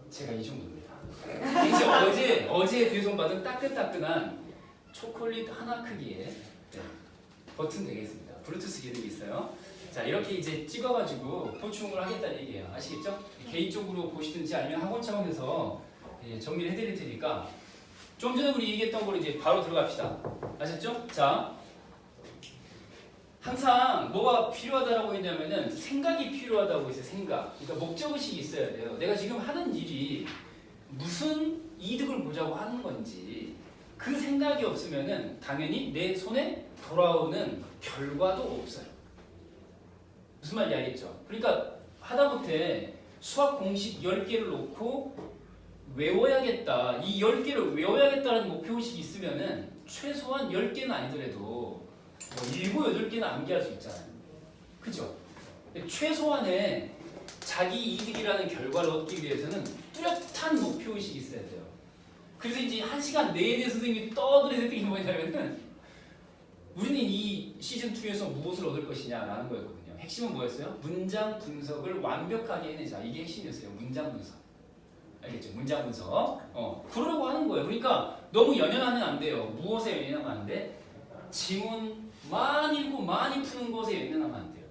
제가 이 정도입니다. 이제 어제 배송받은 따끈따끈한 초콜릿 하나 크기의 버튼 되겠습니다. 블루투스 기능이 있어요. 자, 이렇게 이제 찍어가지고 보충을 하겠다는 얘기예요. 아시겠죠? 개인적으로 보시든지 아니면 학원 차원에서 정리를 해드릴 테니까 좀 전에 우리 얘기했던 걸 이제 바로 들어갑시다. 아셨죠? 자, 항상 뭐가 필요하다라고 했냐면은 생각이 필요하다고 했어요. 생각. 그러니까 목적의식이 있어야 돼요. 내가 지금 하는 일이 무슨 이득을 보자고 하는 건지 그 생각이 없으면은 당연히 내 손에 돌아오는 결과도 없어요. 무슨 말인지 알겠죠? 그러니까 하다못해 수학 공식 10개를 놓고 외워야겠다. 이 10개를 외워야겠다는 목표의식이 있으면은 최소한 10개는 아니더라도 뭐 7, 8개는 암기할 수 있잖아요. 그죠? 최소한의 자기 이득이라는 결과를 얻기 위해서는 뚜렷한 목표의식이 있어야 돼요. 그래서 이제 1시간 내내 선생님이 떠들어야 되는 게 뭐냐면은 우리는 이 시즌2에서 무엇을 얻을 것이냐라는 거였거든요. 핵심은 뭐였어요? 문장 분석을 완벽하게 해내자. 이게 핵심이었어요. 문장 분석. 알겠죠? 문장 분석. 그러려고 하는 거예요. 그러니까 너무 연연하면 안 돼요. 무엇에 연연하면 안 돼? 지문 많이 읽고 많이 푸는 것에 연연하면 안 돼요.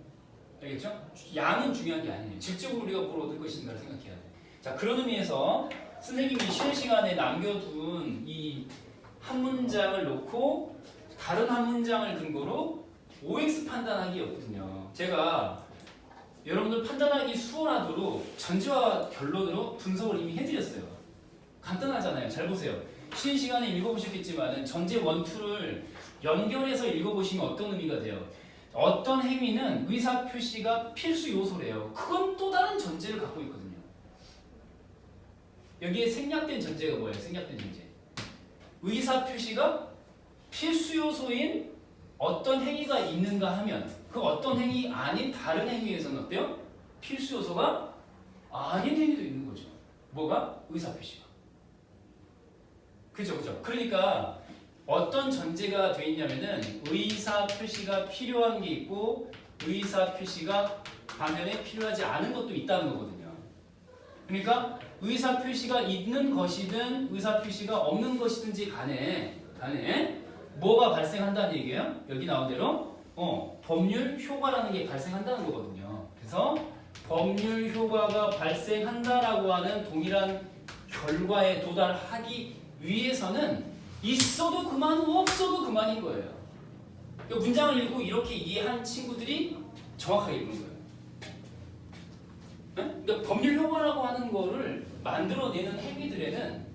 알겠죠? 양은 중요한 게 아니에요. 직접으로 우리가 뭘 얻을 것인가를 생각해야 돼요. 자, 그런 의미에서 선생님이 쉬는 시간에 남겨둔 이 한 문장을 놓고 다른 한 문장을 근거로 OX 판단하기였거든요. 제가 여러분들 판단하기 수월하도록 전제와 결론으로 분석을 이미 해드렸어요. 간단하잖아요. 잘 보세요. 쉬는 시간에 읽어보셨겠지만 전제 원투를 연결해서 읽어보시면 어떤 의미가 돼요? 어떤 행위는 의사표시가 필수 요소래요. 그건 또 다른 전제를 갖고 있거든요. 여기에 생략된 전제가 뭐예요? 생략된 전제. 의사표시가 필수 요소인 어떤 행위가 있는가 하면 그 어떤 행위 아닌 다른 행위에서는 어때요? 필수 요소가 아닌 행위도 있는 거죠. 뭐가? 의사표시가. 그죠, 그죠. 그러니까 어떤 전제가 돼 있냐면은 의사표시가 필요한 게 있고 의사표시가 반면에 필요하지 않은 것도 있다는 거거든요. 그러니까 의사표시가 있는 것이든 의사표시가 없는 것이든지 간에 뭐가 발생한다는 얘기예요? 여기 나온 대로 법률 효과라는 게 발생한다는 거거든요. 그래서 법률 효과가 발생한다라고 하는 동일한 결과에 도달하기 위해서는 있어도 그만 없어도 그만인 거예요. 문장을 읽고 이렇게 이해한 친구들이 정확하게 읽는 거예요. 그러니까 법률 효과라고 하는 거를 만들어내는 행위들에는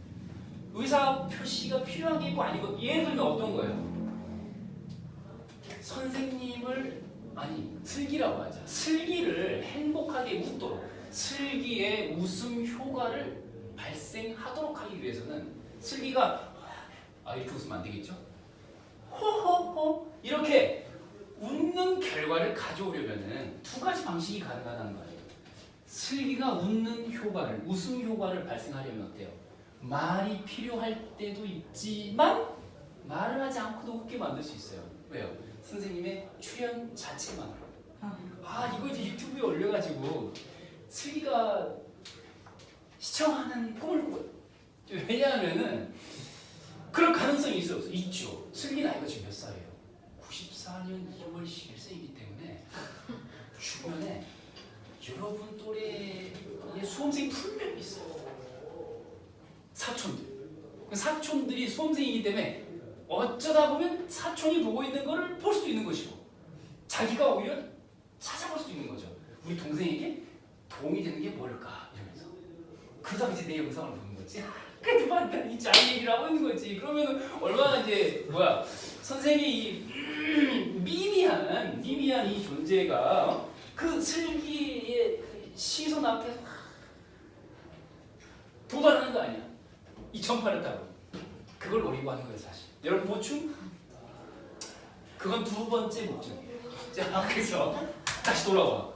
의사 표시가 필요한 게 있고 아니고 예를 들면 어떤 거예요? 선생님을 슬기라고 하자. 슬기를 행복하게 웃도록 슬기의 웃음 효과를 발생하도록 하기 위해서는 슬기가 이렇게 웃으면 안 되겠죠? 호호호 이렇게 웃는 결과를 가져오려면은 두 가지 방식이 가능하다는 거예요. 슬기가 웃는 효과를, 웃음 효과를 발생하려면 어때요? 말이 필요할 때도 있지만 말을 하지 않고도 웃게 만들 수 있어요. 왜요? 선생님의 출연 자체만으로. 이거 이제 유튜브에 올려가지고 슬기가 시청하는 꿈을 꿔요. 왜냐하면은 그럴 가능성이 있어요? 있죠. 슬기 나이가 지금 몇 살이에요? 94년 2월 11세이기 때문에 주변에 여러분 또래의 수험생이 분명히 있어요. 사촌들이 수험생이기 때문에 어쩌다 보면 사촌이 보고 있는 거를 볼 수도 있는 것이고 자기가 오히려 찾아볼 수도 있는 거죠. 우리 동생에게 도움이 되는 게 뭘까 이러면서 그러다가 이제 내 영상을 보는 거지. 그래도 반드시 자기 얘기를 하고 있는 거지. 그러면 얼마나 이제 선생이 미미한 이 존재가 그 슬기의 시선 앞에 도달하는 거 아니야? 이 전파를 따고 그걸 노리고 하는 거예요, 사실. 여러분 보충? 그건 두 번째 목적이에요. 자, 그래서 다시 돌아와.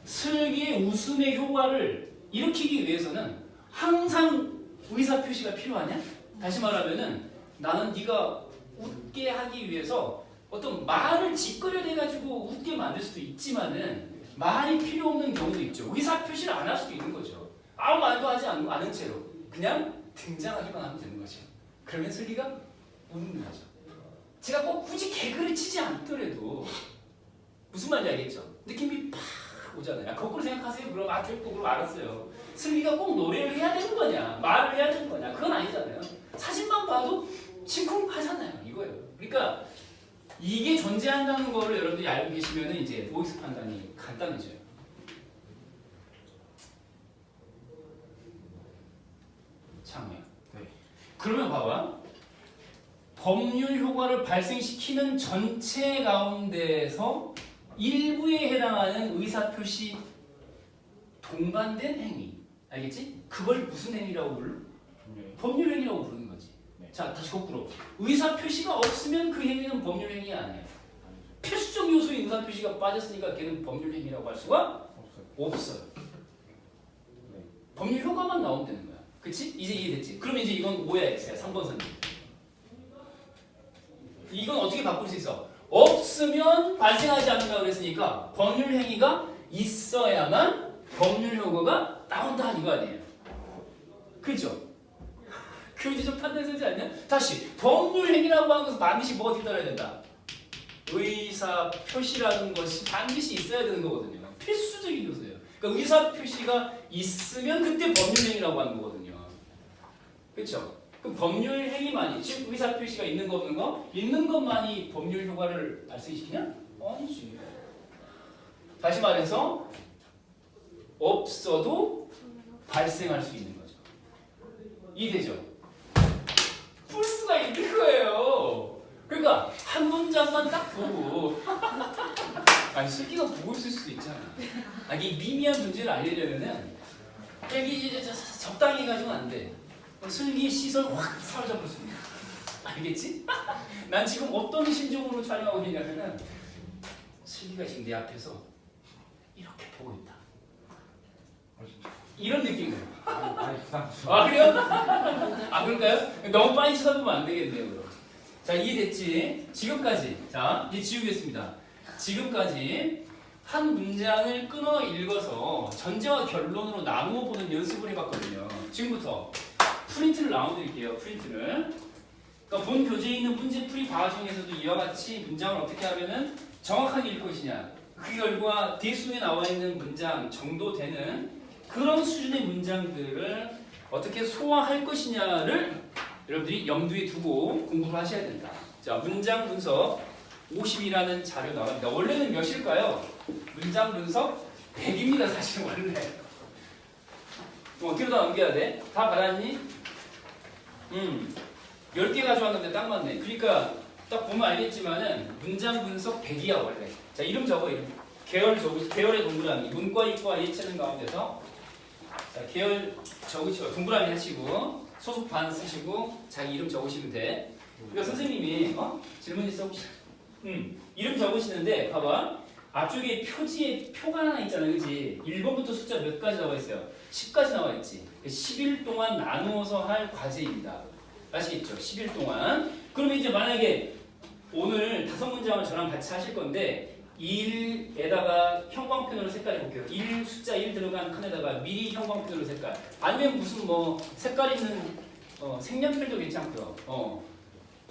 슬기의 웃음의 효과를 일으키기 위해서는 항상 의사표시가 필요하냐? 다시 말하면은 나는 네가 웃게 하기 위해서 어떤 말을 짓거려내가지고 웃게 만들 수도 있지만은 말이 필요 없는 경우도 있죠. 의사표시를 안 할 수도 있는 거죠. 아무 말도 하지 않은 채로 그냥 등장하기만 하면 되는 거죠. 그러면 슬기가 웃는 거죠. 제가 꼭 굳이 개그를 치지 않더라도 무슨 말인지 알겠죠? 느낌이 팍 오잖아요. 거꾸로 생각하세요. 그럼 됐고 그럼 알았어요. 슬기가 꼭 노래를 해야 되는 거냐 말을 해야 되는 거냐 그건 아니잖아요. 사진만 봐도 심쿵하잖아요. 이거예요. 그러니까 이게 존재한다는 거를 여러분들이 알고 계시면 이제 보이스 판단이 간단해져요. 창호야. 네. 그러면 봐봐. 법률 효과를 발생시키는 전체 가운데서 일부에 해당하는 의사표시 동반된 행위. 알겠지? 그걸 무슨 행위라고 부르? 법률 행위라고 부르는 거지. 네. 자, 다시 거꾸로. 의사표시가 없으면 그 행위는 법률 행위 아니에요. 필수적 요소인 의사표시가 빠졌으니까 걔는 법률 행위라고 할 수가 없어요. 네. 법률 효과만 나오면 되는 거야. 그치? 이제 이해됐지? 그러면 이제 이건 뭐야? X야. 3번 선지. 이건 어떻게 바꿀 수 있어? 없으면 발생하지 않는다고 그랬으니까 법률 행위가 있어야만 법률 효과가 나온다 이거 아니에요. 그죠? 그 이제 좀 판단되지 않냐? 다시 법률 행위라고 하는 것은 반드시 뭐가 뒤따라야 된다. 의사 표시라는 것이 반드시 있어야 되는 거거든요. 필수적인 요소예요. 그러니까 의사 표시가 있으면 그때 법률 행위라고 하는 거거든요. 그렇죠? 그 법률 행위만이 즉 의사 표시가 있는 거 없는 거 있는 것만이 법률 효과를 발생시키냐? 아니지. 다시 말해서 없어도 발생할 수 있는 거죠. 이해되죠? 풀 수가 있는 거예요. 그러니까 한 문장만 딱 보고 아니 슬기가 보고 있을 수도 있잖아. 아니 이 미미한 존재를 알리려면은 여기 적당히 해가지고는 안 돼. 슬기의 시선 확 사로잡을 수 있는. 알겠지? 난 지금 어떤 심정으로 촬영하고 있냐면은 슬기가 지금 내 앞에서 이렇게 보고 있다. 이런 느낌이에요. 아니 부담스러워. 아 그래요? 아 그럴까요? 너무 빨리 쳐다보면 안 되겠네요. 그럼. 자 이해됐지? 지금까지 자 이제 지우겠습니다. 지금까지 한 문장을 끊어 읽어서 전제와 결론으로 나누어 보는 연습을 해봤거든요. 지금부터 프린트를 나눠드릴게요. 프린트를. 그러니까 본 교재에 있는 문제풀이 과정에서도 이와 같이 문장을 어떻게 하면은 정확하게 읽을 것이냐. 그 결과 대수에 나와 있는 문장 정도 되는 그런 수준의 문장들을 어떻게 소화할 것이냐를 여러분들이 염두에 두고 공부를 하셔야 된다. 자, 문장 분석 50이라는 자료 나갑니다. 원래는 몇일까요? 문장 분석 100입니다. 사실 원래. 어디로 다 넘겨야 돼? 다 받았니? 10개 가져왔는데 딱 맞네. 그러니까 딱 보면 알겠지만은 문장 분석 100이야 원래. 자, 이름 적어 이름. 계열 적으시. 계열의 동그라미. 문과 이과 예체능 가운데서 자, 계열 적으시고 동그라미 하시고 소속 반 쓰시고 자기 이름 적으시면 돼. 그러니까 선생님이 질문 있어 혹시? 이름 적으시는데 봐봐. 앞쪽에 표지에 표가 하나 있잖아요. 그치? 1번부터 숫자 몇 가지 나와 있어요? 10까지 나와 있지. 10일 동안 나누어서 할 과제입니다. 아시겠죠? 10일 동안. 그러면 이제 만약에 오늘 5문장을 저랑 같이 하실 건데 1에다가 형광펜으로 색깔 해볼게요. 1 숫자 1 들어간 칸에다가 미리 형광펜으로 색깔. 아니면 무슨 뭐 색깔 있는 색연필도 괜찮고요.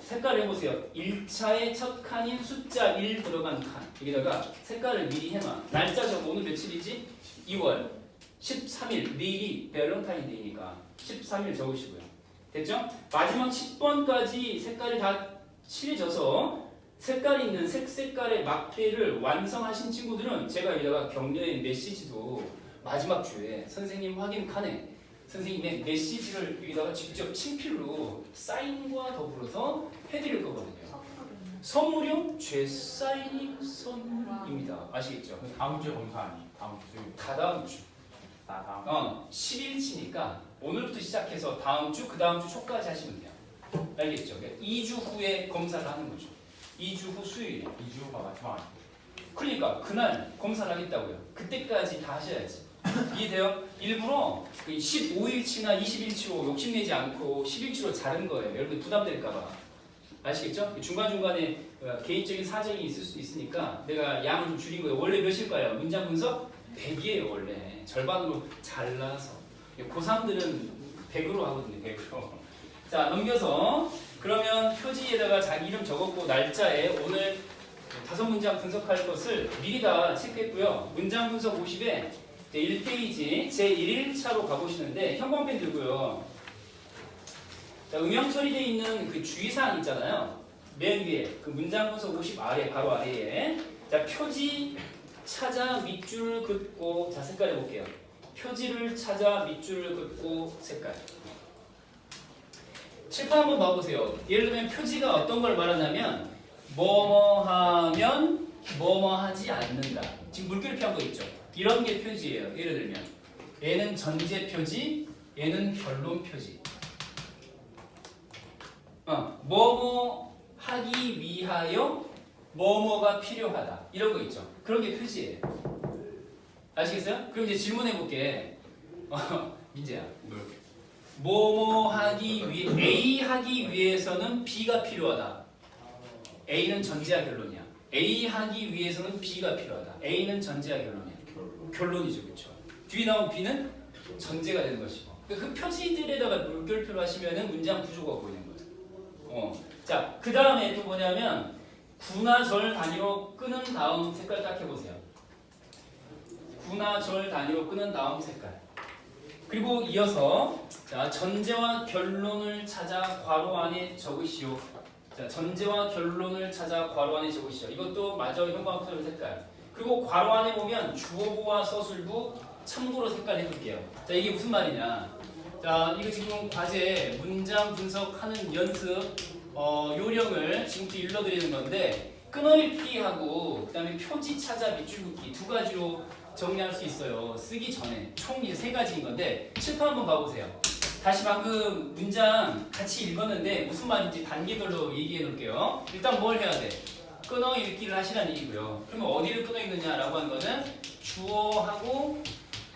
색깔 해보세요. 1차의 첫 칸인 숫자 1 들어간 칸. 여기다가 색깔을 미리 해놔. 날짜 적어. 오늘 며칠이지? 2월 13일. 내일이 밸런타인데이니까 13일 적으시고요. 됐죠? 마지막 10번까지 색깔이 다 칠해져서 색깔 있는 색깔의 막대를 완성하신 친구들은 제가 여기다가 격려의 메시지도 마지막 주에 선생님 확인 칸에 선생님의 메시지를 여기다가 직접 친필로 사인과 더불어서 해드릴 거거든요. 선물용 죄사인이 선물입니다. 아시겠죠? 다음 주에 검사 아니? 다음 주. 다 다음 주. 다음. 10일치니까 오늘부터 시작해서 다음 주, 그 다음 주 초까지 하시면 돼요. 알겠죠? 그러니까 2주 후에 검사를 하는 거죠. 2주 후 수요일에. 2주 후가 마지막 아니? 그러니까 그날 검사를 하겠다고요. 그때까지 다 하셔야지. 이해돼요? 일부러 15일치나 20일치로 욕심내지 않고 10일치로 자른 거예요. 여러분 부담될까봐. 아시겠죠? 중간중간에 개인적인 사정이 있을 수 있으니까 내가 양을 좀 줄인 거예요. 원래 몇일까요? 문장 분석 100이에요 원래. 절반으로 잘라서. 고3들은 100으로 하거든요. 100으로. 자, 넘겨서 그러면 표지에다가 자기 이름 적었고 날짜에 오늘 5문장 분석할 것을 미리 다 체크했고요. 문장 분석 50에 1페이지 제1일차로 가보시는데 형광펜 들고요. 자, 음영 처리되어 있는 그 주의사항 있잖아요. 맨 위에 그 문장 분석 50 아래 바로 아래에 자 표지 찾아 밑줄 긋고 자 색깔 해볼게요. 표지를 찾아 밑줄을 긋고 색깔. 칠판 한번 봐보세요. 예를 들면 표지가 어떤 걸 말하냐면 뭐뭐 하면 뭐뭐 하지 않는다. 지금 물결 피한 거 있죠. 이런 게 표지예요. 예를 들면 얘는 전제 표지, 얘는 결론 표지. 뭐뭐 하기 위하여 뭐뭐가 필요하다. 이런 거 있죠. 그런 게 표지예요. 아시겠어요? 그럼 이제 질문해 볼게. 민재야. 뭐뭐 하기 위해 A 하기 위해서는 B가 필요하다. A는 전제야 결론이야. A 하기 위해서는 B가 필요하다. A는 전제야 결론이야. 결론이죠, 그렇죠? 뒤에 나온 B는 전제가 되는 것이고. 그 표지들에다가 물결표를 하시면은 문장 구조가 보이는 거죠. 자, 그 다음에 또 뭐냐면 구나 절 단위로 끄는 다음 색깔 딱 해보세요. 구나 절 단위로 끄는 다음 색깔. 그리고 이어서 자 전제와 결론을 찾아 괄호 안에 적으시오. 자 전제와 결론을 찾아 괄호 안에 적으시오. 이것도 마저 형광펜 색깔. 그리고 괄호 안에 보면 주어부와 서술부 참고로 색깔 해줄게요. 자 이게 무슨 말이냐? 자 이거 지금 과제 문장 분석하는 연습 요령을 지금부터 일러드리는 건데 끊어읽기하고 그다음에 표지 찾아 밑줄 긋기 두 가지로 정리할 수 있어요. 쓰기 전에 총 이제 3가지인 건데 칠판 한번 봐보세요. 다시 방금 문장 같이 읽었는데 무슨 말인지 단계별로 얘기해 놓을게요. 일단 뭘 해야 돼? 끊어 읽기를 하시라는 얘기고요. 그러면 어디를 끊어 읽느냐라고 하는 거는 주어하고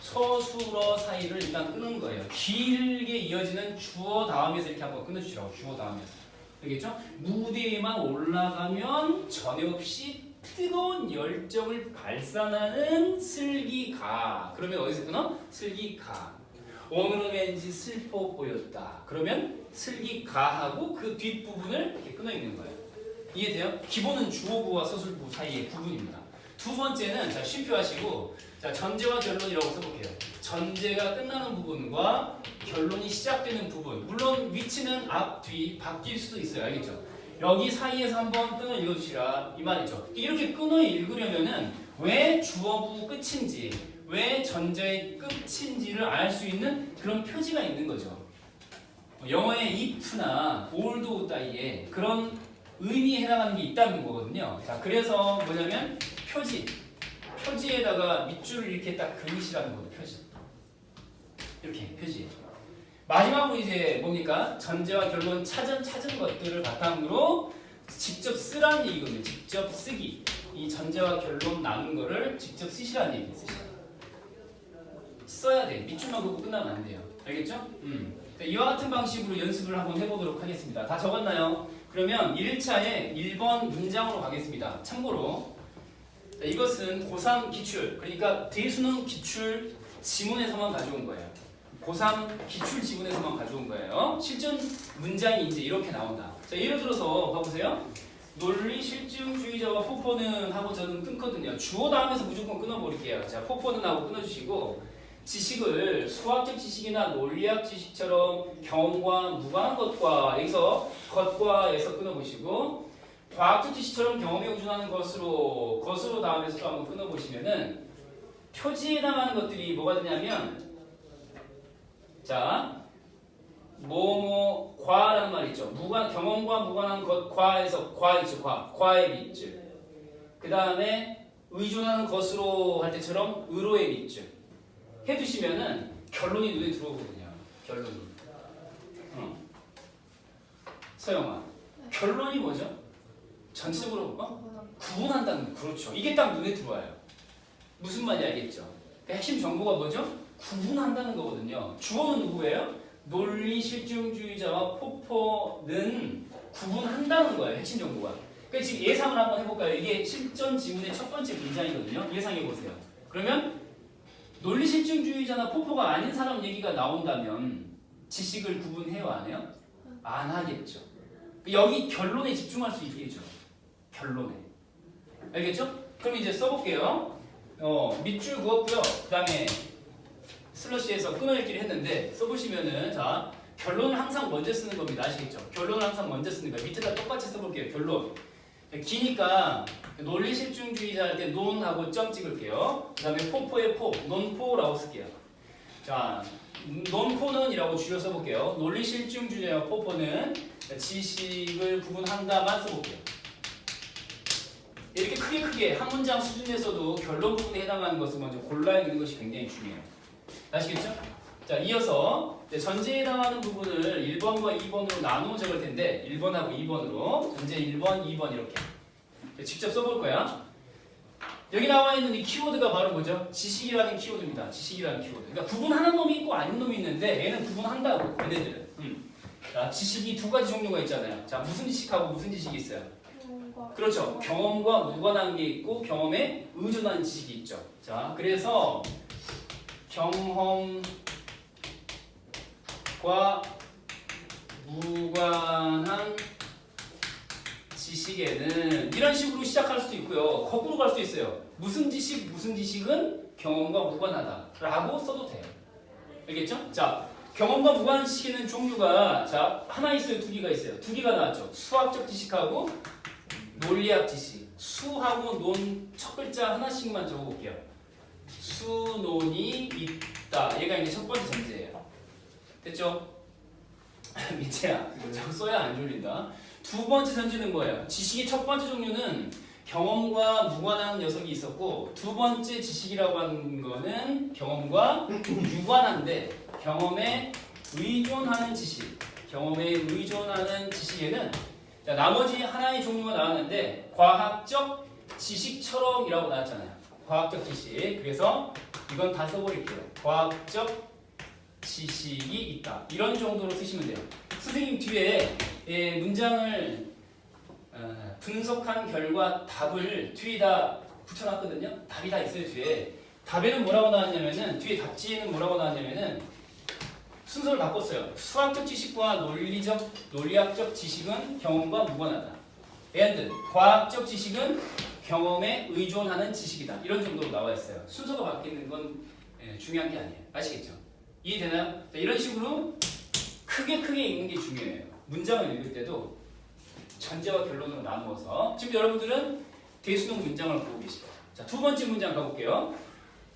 서술어 사이를 일단 끊는 거예요. 길게 이어지는 주어 다음에서 이렇게 한번 끊어주시라고. 주어 다음에서. 알겠죠? 무대에만 올라가면 전에 없이 뜨거운 열정을 발산하는 슬기가. 그러면 어디서 끊어? 슬기가. 오늘은 왠지 슬퍼 보였다. 그러면 슬기가하고 그 뒷부분을 이렇게 끊어 있는 거예요. 이해돼요? 기본은 주어부와 서술부 사이의 부분입니다. 두 번째는 자 쉼표하시고 자 전제와 결론이라고 써볼게요. 전제가 끝나는 부분과 결론이 시작되는 부분. 물론 위치는 앞, 뒤 바뀔 수도 있어요. 알겠죠? 여기 사이에서 한번 끊어 읽어주시라 이 말이죠. 이렇게 끊어 읽으려면은 왜 주어부 끝인지 왜 전제의 끝인지를 알 수 있는 그런 표지가 있는 거죠. 영어의 if나 old die에 그런 의미에 해당하는 게 있다는 거거든요. 자 그래서 뭐냐면 표지에다가 밑줄을 이렇게 딱 그으시라는 거죠. 표지 이렇게 표지. 마지막으로 이제 뭡니까? 전제와 결론 찾은 것들을 바탕으로 직접 쓰라는 얘기거든요. 직접 쓰기. 이 전제와 결론 나눈 거를 직접 쓰시라는 얘기 쓰시라. 써야 돼. 밑줄만 긋고 끝나면 안 돼요. 알겠죠? 이와 같은 방식으로 연습을 한번 해보도록 하겠습니다. 다 적었나요? 그러면 1일차에 1번 문장으로 가겠습니다. 참고로 자, 이것은 고3 기출, 그러니까 대수능 기출 지문에서만 가져온 거예요. 고3 기출 지문에서만 가져온 거예요. 실전 문장이 이제 이렇게 나온다. 자, 예를 들어서 봐보세요. 논리 실증주의자와 포포는 하고 저는 끊거든요. 주어 다음에서 무조건 끊어버릴게요. 자, 포포는 하고 끊어주시고 지식을 수학적 지식이나 논리학 지식처럼 경험과 무관한 것과 여기서 것과에서 끊어보시고 과학적 지식처럼 경험에 의존하는 것으로 다음에서 또 한번 끊어보시면은 표지에 해당하는 것들이 뭐가 되냐면 자 과라는 말이 있죠. 경험과 무관한 것 과에서 과 있죠. 과의 밑줄. 그 다음에 의존하는 것으로 할 때처럼 의로의 밑줄 해두시면은 결론이 눈에 들어오거든요. 결론이. 서영아, 결론이 뭐죠? 전체적으로 구분한다는 거. 그렇죠. 이게 딱 눈에 들어와요. 무슨 말인지 알겠죠? 그 핵심 정보가 뭐죠? 구분한다는 거거든요. 주어는 누구예요? 논리 실증주의자와 포포는 구분한다는 거예요. 핵심 정보가. 그러니까 지금 예상을 한번 해볼까요? 이게 실전 지문의 첫 번째 문장이거든요. 예상해 보세요. 그러면 논리실증주의자나 포포가 아닌 사람 얘기가 나온다면 지식을 구분해요, 안 해요? 안 하겠죠. 여기 결론에 집중할 수 있겠죠. 결론에. 알겠죠? 그럼 이제 써볼게요. 밑줄 그었고요. 그 다음에 슬러시에서 끊어읽기를 했는데 써보시면은 자 결론을 항상 먼저 쓰는 겁니다. 아시겠죠? 결론을 항상 먼저 쓰는 거예요. 밑에다 똑같이 써볼게요. 결론. 기니까 논리실증주의자 할 때 논하고 점 찍을게요. 그 다음에 포포의 포, 논포라고 쓸게요. 자, 논포는 이라고 줄여 써볼게요. 논리실증주의자와 포포는 지식을 구분한다만 써볼게요. 이렇게 크게 한 문장 수준에서도 결론 부분에 해당하는 것을 먼저 골라야 되는 것이 굉장히 중요해요. 아시겠죠? 자, 이어서 전제에 해당하는 부분을 1번과 2번으로 나누어 적을 텐데 1번하고 2번으로 전제 1번, 2번 이렇게 직접 써볼 거야. 여기 나와 있는 이 키워드가 바로 뭐죠? 지식이라는 키워드입니다. 지식이라는 키워드. 그러니까 구분하는 놈이 있고 아닌 놈이 있는데 얘는 구분한다고. 얘네들은. 자, 지식이 두 가지 종류가 있잖아요. 자, 무슨 지식하고 무슨 지식이 있어요? 그렇죠. 경험과 무관한 게 있고 경험에 의존하는 지식이 있죠. 자, 그래서 경험과 무관한 지식에는 이런 식으로 시작할 수도 있고요. 거꾸로 갈 수도 있어요. 무슨 지식은 경험과 무관하다라고 써도 돼요. 알겠죠? 자, 경험과 무관한 지식에는 종류가 자 하나 있어요, 두 개가 있어요. 두 개가 나왔죠. 수학적 지식하고 논리학 지식. 수하고 논 첫 글자 하나씩만 적어볼게요. 수논이 있다. 얘가 이제 첫 번째 전제예요. 됐죠? 민채야, 저거 써야 안 졸린다. 두 번째 전제는 뭐예요? 지식의 첫 번째 종류는 경험과 무관한 녀석이 있었고 두 번째 지식이라고 하는 거는 경험과 유관한데 경험에 의존하는 지식. 경험에 의존하는 지식에는 자, 나머지 하나의 종류가 나왔는데 과학적 지식처럼이라고 나왔잖아요. 과학적 지식. 그래서 이건 다 써버릴게요. 과학적 지식이 있다. 이런 정도로 쓰시면 돼요. 선생님 뒤에 문장을 분석한 결과 답을 뒤에다 붙여놨거든요. 답이 다 있어요. 뒤에. 답에는 뭐라고 나왔냐면은 뒤에 답지에는 뭐라고 나왔냐면은 순서를 바꿨어요. 수학적 지식과 논리학적 지식은 경험과 무관하다. and 과학적 지식은 경험에 의존하는 지식이다. 이런 정도로 나와 있어요. 순서가 바뀌는 건 중요한 게 아니에요. 아시겠죠? 이해되나요? 자, 이런 식으로 크게 읽는 게 중요해요. 문장을 읽을 때도 전제와 결론으로 나누어서 지금 여러분들은 대수능 문장을 보고 계시죠. 자, 두 번째 문장 가볼게요.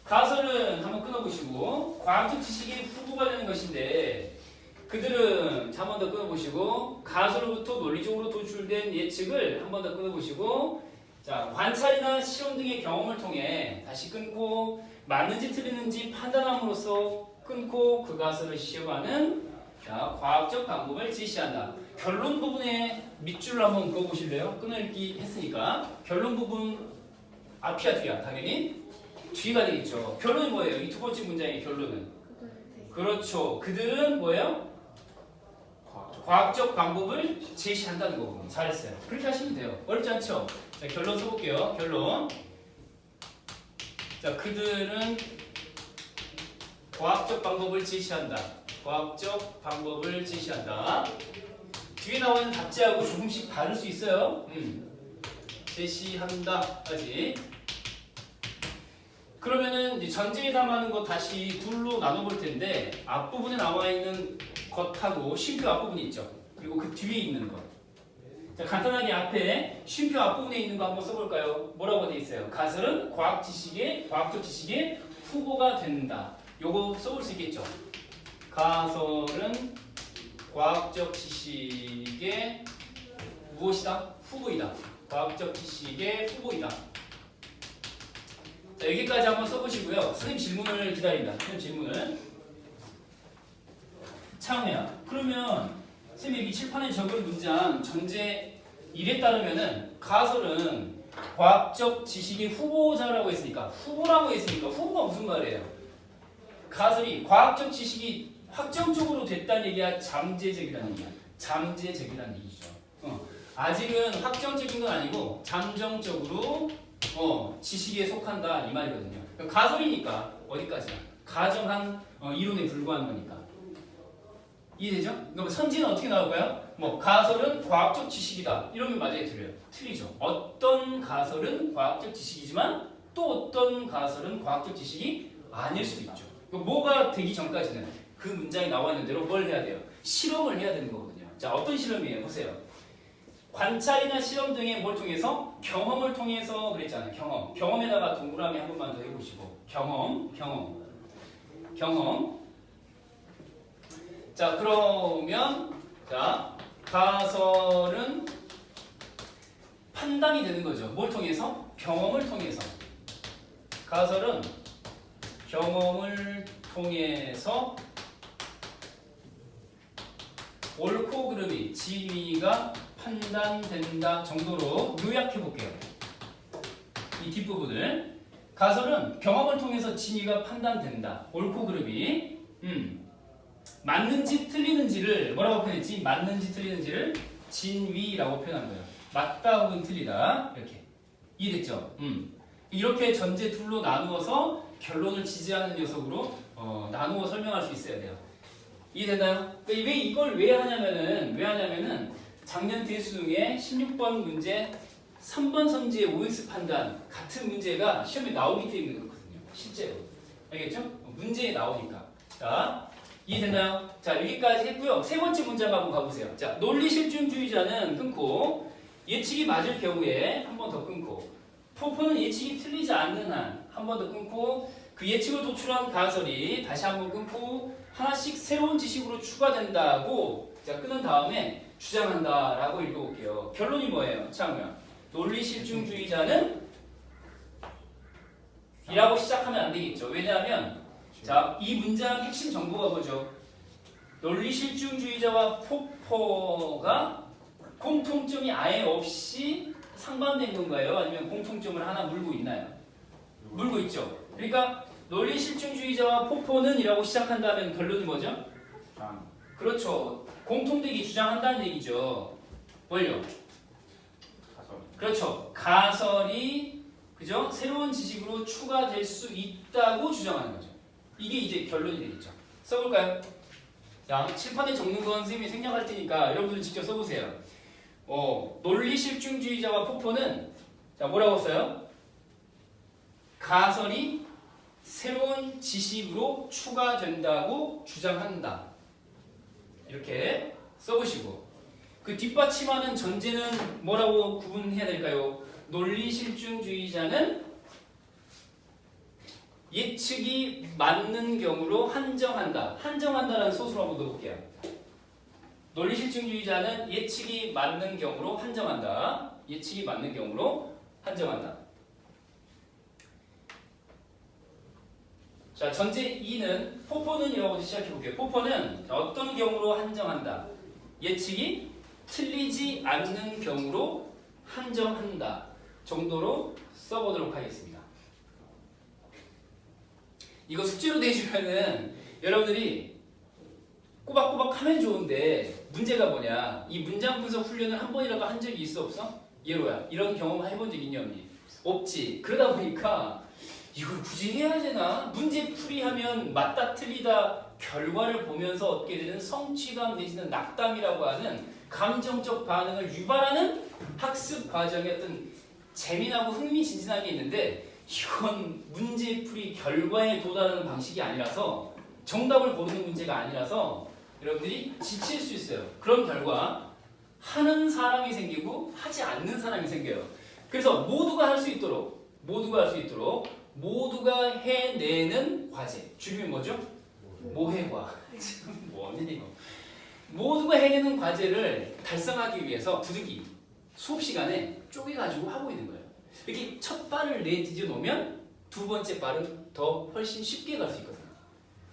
가설은 한번 끊어보시고 과학적 지식의 후보가 되는 것인데 그들은 한 번 더 끊어보시고 가설로부터 논리적으로 도출된 예측을 한 번 더 끊어보시고 자 관찰이나 실험 등의 경험을 통해 다시 끊고 맞는지 틀리는지 판단함으로써 끊고 그 가설을 시험하는 자, 과학적 방법을 지시한다. 결론 부분에 밑줄을 한번 그어보실래요? 끊어읽기 했으니까 결론 부분 앞이야 뒤야 당연히 뒤가 되겠죠. 결론이 뭐예요? 이 두 번째 문장의 결론은 그렇죠. 그들은 뭐예요? 과학적 방법을 제시한다는 거고 잘했어요. 그렇게 하시면 돼요. 어렵지 않죠? 자, 결론 써볼게요. 결론. 자, 그들은 과학적 방법을 제시한다. 과학적 방법을 제시한다. 뒤에 나와 있는 답지하고 조금씩 다를 수 있어요. 제시한다까지. 그러면은 이제 전제에 담아는 거 다시 둘로 나눠볼 텐데 앞부분에 나와 있는 것하고 쉼표 앞부분이 있죠. 그리고 그 뒤에 있는 것. 자, 간단하게 앞에 쉼표 앞부분에 있는 거 한번 써볼까요? 뭐라고 돼 있어요? 가설은 과학적 지식의 후보가 된다. 요거 써볼 수 있겠죠? 가설은 과학적 지식의 무엇이다? 후보이다. 과학적 지식의 후보이다. 자, 여기까지 한번 써보시고요. 선생님 질문을 기다립니다. 선생님 질문을. 차은혜야. 그러면 선생님 여기 칠판에 적은 문장 전제 1에 따르면은 가설은 과학적 지식의 후보자라고 했으니까 후보라고 했으니까 후보가 무슨 말이에요? 가설이 과학적 지식이 확정적으로 됐다는 얘기야? 잠재적이라는 얘기야? 잠재적이라는 얘기죠. 아직은 확정적인 건 아니고 잠정적으로 지식에 속한다 이 말이거든요. 가설이니까 어디까지나 가정한 이론에 불과한 거니까. 이해되죠? 그럼 선지는 어떻게 나올까요? 뭐 가설은 과학적 지식이다. 이러면 맞아요, 틀려요? 틀리죠. 어떤 가설은 과학적 지식이지만 또 어떤 가설은 과학적 지식이 아닐 수도 있죠. 뭐가 되기 전까지는 그 문장이 나와 있는 대로 뭘 해야 돼요? 실험을 해야 되는 거거든요. 자, 어떤 실험이에요? 보세요. 관찰이나 실험 등의 뭘 통해서? 경험을 통해서 그랬잖아요. 경험에다가 동그라미 한 번만 더 해보시고 경험. 자, 그러면 자, 가설은 판단이 되는 거죠. 뭘 통해서? 경험을 통해서. 가설은 경험을 통해서 옳고 그름이 진위가 판단된다 정도로 요약해 볼게요. 이 뒷부분을. 가설은 경험을 통해서 진위가 판단된다. 옳고 그름이 맞는지 틀리는지를 뭐라고 표현했지? 맞는지 틀리는지를 진위라고 표현한 거예요. 맞다 혹은 틀리다. 이렇게. 이해됐죠? 이렇게 전제 둘로 나누어서 결론을 지지하는 녀석으로 나누어 설명할 수 있어야 돼요. 이해되나요? 왜 이걸 왜 하냐면은 작년 대수능에 16번 문제 3번 선지의 OX 판단 같은 문제가 시험에 나오기 때문에 그렇거든요. 실제로. 알겠죠? 문제에 나오니까. 자, 이해됐나요? 자, 여기까지 했고요. 세 번째 문제 한번 가보세요. 자, 논리 실증주의자는 끊고 예측이 맞을 경우에 한 번 더 끊고 포포는 예측이 틀리지 않는 한 한 번 더 끊고 그 예측을 도출한 가설이 다시 한 번 끊고 하나씩 새로운 지식으로 추가된다고 자 끊은 다음에 주장한다라고 읽어볼게요. 결론이 뭐예요? 창우야. 논리 실증주의자는 이라고 시작하면 안 되겠죠. 왜냐하면 자, 이 문장 핵심 정보가 뭐죠? 논리 실증주의자와 포포가 공통점이 아예 없이 상반된 건가요? 아니면 공통점을 하나 물고 있나요? 물고 있죠. 그러니까 논리 실증주의자와 포포는 이라고 시작한다면 결론이 뭐죠? 그렇죠. 공통되게 주장한다는 얘기죠. 뭘요? 그렇죠. 가설이 그죠? 새로운 지식으로 추가될 수 있다고 주장하는 거죠. 이게 이제 결론이 되겠죠. 써볼까요? 자, 칠판에 적는 건 선생님이 생략할 테니까 여러분들 직접 써보세요. 논리 실증주의자와 포포는 자 뭐라고 써요? 가설이 새로운 지식으로 추가된다고 주장한다. 이렇게 써보시고 그 뒷받침하는 전제는 뭐라고 구분해야 될까요? 논리 실증주의자는 예측이 맞는 경우로 한정한다. 한정한다라는 소수로 한번 넣어볼게요. 논리 실증주의자는 예측이 맞는 경우로 한정한다. 예측이 맞는 경우로 한정한다. 자, 전제 2는 포포는 이라고 시작해볼게요. 포포는 어떤 경우로 한정한다. 예측이 틀리지 않는 경우로 한정한다. 정도로 써보도록 하겠습니다. 이거 숙제로 내주면은 여러분들이 꼬박꼬박 하면 좋은데 문제가 뭐냐? 이 문장 분석 훈련을 한 번이라도 한 적이 있어 없어? 예로야. 이런 경험 해본 적 있니 없니? 없지. 그러다 보니까 이걸 굳이 해야 되나? 문제 풀이하면 맞다 틀리다 결과를 보면서 얻게 되는 성취감 내지는 낙담이라고 하는 감정적 반응을 유발하는 학습 과정의 어떤 재미나고 흥미진진한 게 있는데 이건 문제풀이 결과에 도달하는 방식이 아니라서 정답을 고르는 문제가 아니라서 여러분들이 지칠 수 있어요. 그런 결과 하는 사람이 생기고 하지 않는 사람이 생겨요. 그래서 모두가 할 수 있도록 모두가 해내는 과제. 줄이면 뭐죠? 모해과. 지금 뭐니 이거. 모두가 해내는 과제를 달성하기 위해서 부득이 수업 시간에 쪼개가지고 하고 있는 거예요. 이렇게 첫 발을 내디뎌 놓으면 두 번째 발은 더 훨씬 쉽게 갈 수 있거든요.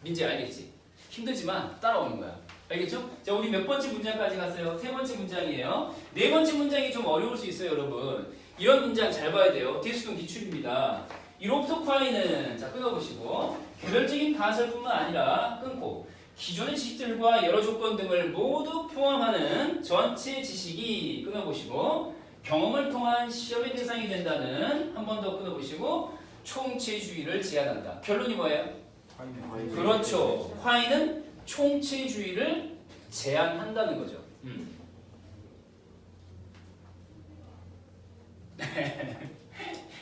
민지 알겠지? 힘들지만 따라오는 거야. 알겠죠? 자, 우리 몇 번째 문장까지 갔어요? 세 번째 문장이에요. 네 번째 문장이 좀 어려울 수 있어요, 여러분. 이런 문장 잘 봐야 돼요. 대수동 기출입니다. 이 롭토콰이는 자 끊어보시고 개별적인 가설뿐만 아니라 끊고 기존의 지식들과 여러 조건 등을 모두 포함하는 전체 지식이 끊어보시고 경험을 통한 시험의 대상이 된다는 한 번 더 끊어보시고 총체주의를 제한한다. 결론이 뭐예요? 화이트. 그렇죠. 화이는 총체주의를 제한한다는 거죠.